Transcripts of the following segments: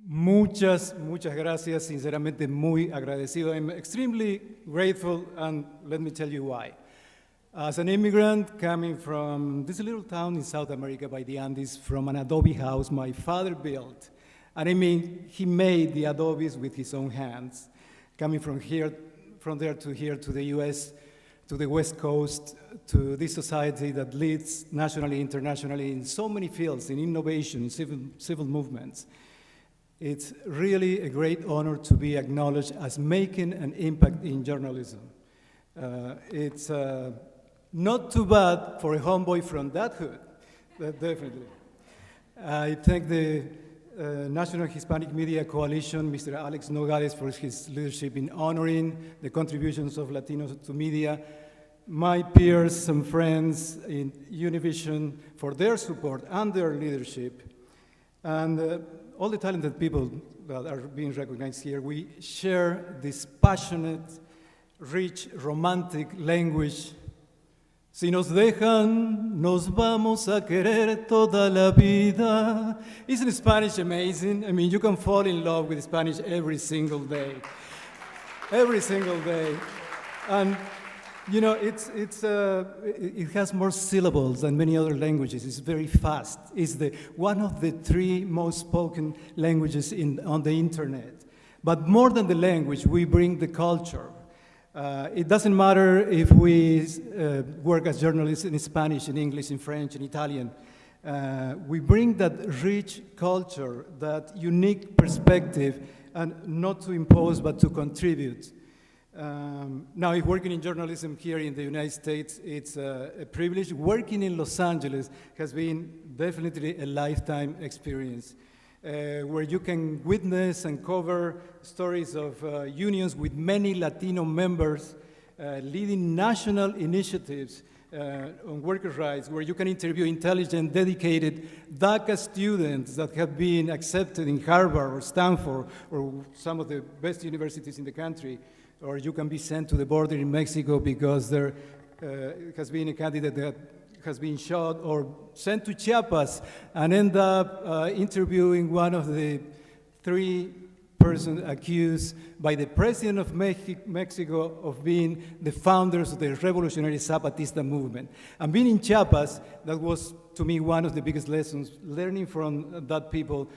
Muchas gracias, sinceramente muy agradecido. I'm extremely grateful, and let me tell you why. As an immigrant coming from this little town in South America by the Andes, from an adobe house my father built, and I mean, he made the adobes with his own hands, coming from there to here to the US, to the West Coast, to this society that leads nationally, internationally in so many fields, in innovation, civil movements. It's really a great honor to be acknowledged as making an impact in journalism. It's not too bad for a homeboy from that hood, definitely. I thank the National Hispanic Media Coalition, Mr. Alex Nogales, for his leadership in honoring the contributions of Latinos to media, my peers and friends in Univision for their support and their leadership, and all the talented people that are being recognized here. We share this passionate, rich, romantic language. Si nos dejan, nos vamos a querer toda la vida. Isn't Spanish amazing? I mean, you can fall in love with Spanish every single day. Every single day. And you know, it has more syllables than many other languages. It's very fast. It's one of the 3 most spoken languages on the internet. But more than the language, we bring the culture. It doesn't matter if we work as journalists in Spanish, in English, in French, in Italian. We bring that rich culture, that unique perspective, and not to impose, but to contribute. Now, if working in journalism here in the United States, it's a privilege. Working in Los Angeles has been definitely a lifetime experience, where you can witness and cover stories of unions with many Latino members, leading national initiatives on workers' rights, where you can interview intelligent, dedicated DACA students that have been accepted in Harvard or Stanford or some of the best universities in the country. Or you can be sent to the border in Mexico because there has been a candidate that has been shot, or sent to Chiapas and end up interviewing one of the 3 persons accused by the president of Mexico of being the founders of the revolutionary Zapatista movement. And being in Chiapas, that was, to me, one of the biggest lessons, learning from that people.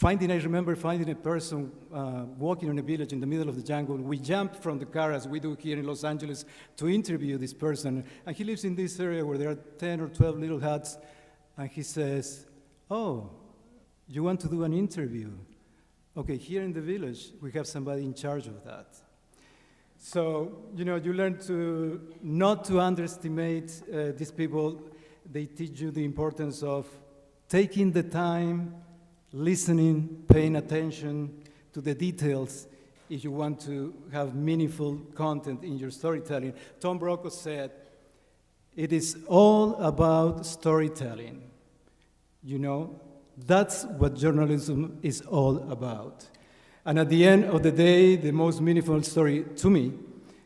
I remember finding a person walking in a village in the middle of the jungle. We jumped from the car, as we do here in Los Angeles, to interview this person. And he lives in this area where there are 10 or 12 little huts. And he says, "Oh, you want to do an interview? Okay, here in the village, we have somebody in charge of that." So, you know, you learn not to underestimate these people. They teach you the importance of taking the time, listening, paying attention to the details if you want to have meaningful content in your storytelling. Tom Brokaw said, "It is all about storytelling." You know, that's what journalism is all about. And at the end of the day, the most meaningful story to me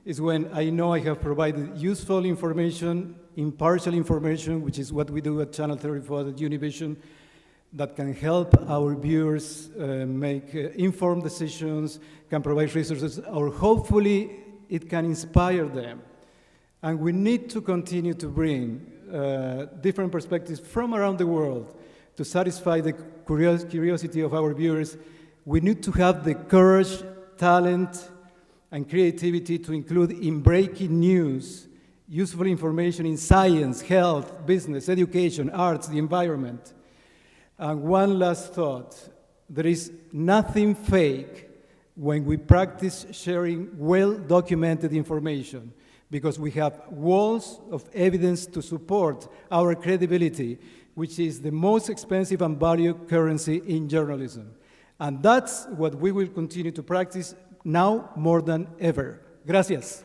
is when I know I have provided useful information, impartial information, which is what we do at Channel 34 at Univision, that can help our viewers make informed decisions, can provide resources, or hopefully it can inspire them. And we need to continue to bring different perspectives from around the world to satisfy the curiosity of our viewers. We need to have the courage, talent, and creativity to include in breaking news useful information in science, health, business, education, arts, the environment. And one last thought, there is nothing fake when we practice sharing well-documented information, because we have walls of evidence to support our credibility, which is the most expensive and valued currency in journalism. And that's what we will continue to practice now more than ever. Gracias.